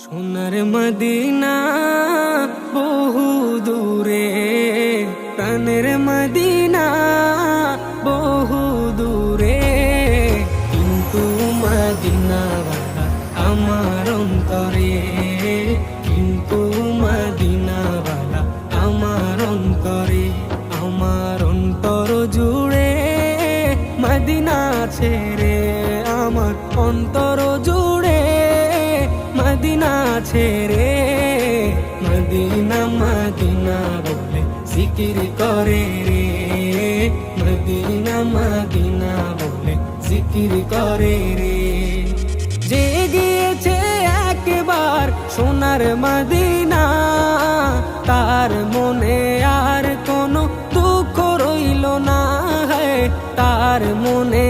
সোনার মদিনা বহু দূরে, প্রাণের মদিনা বহু দূরে, কিন্তু মদিনাওয়ালা আমার অন্তরে, কিন্তু মদিনাওয়ালা আমার অন্তরে, আমার অন্তর জুড়ে মদিনা ছেড়ে, আমার অন্তর জুড়ে মদিনা ছেড়ে, মদিনা মদিনা বলে জিকির করে রে, মদিনা মদিনা বলে জিকির করে রে। যে গিয়েছে একবার সোনার মদিনা, তার মনে আর কোনো দুঃখ রইল না, তার মনে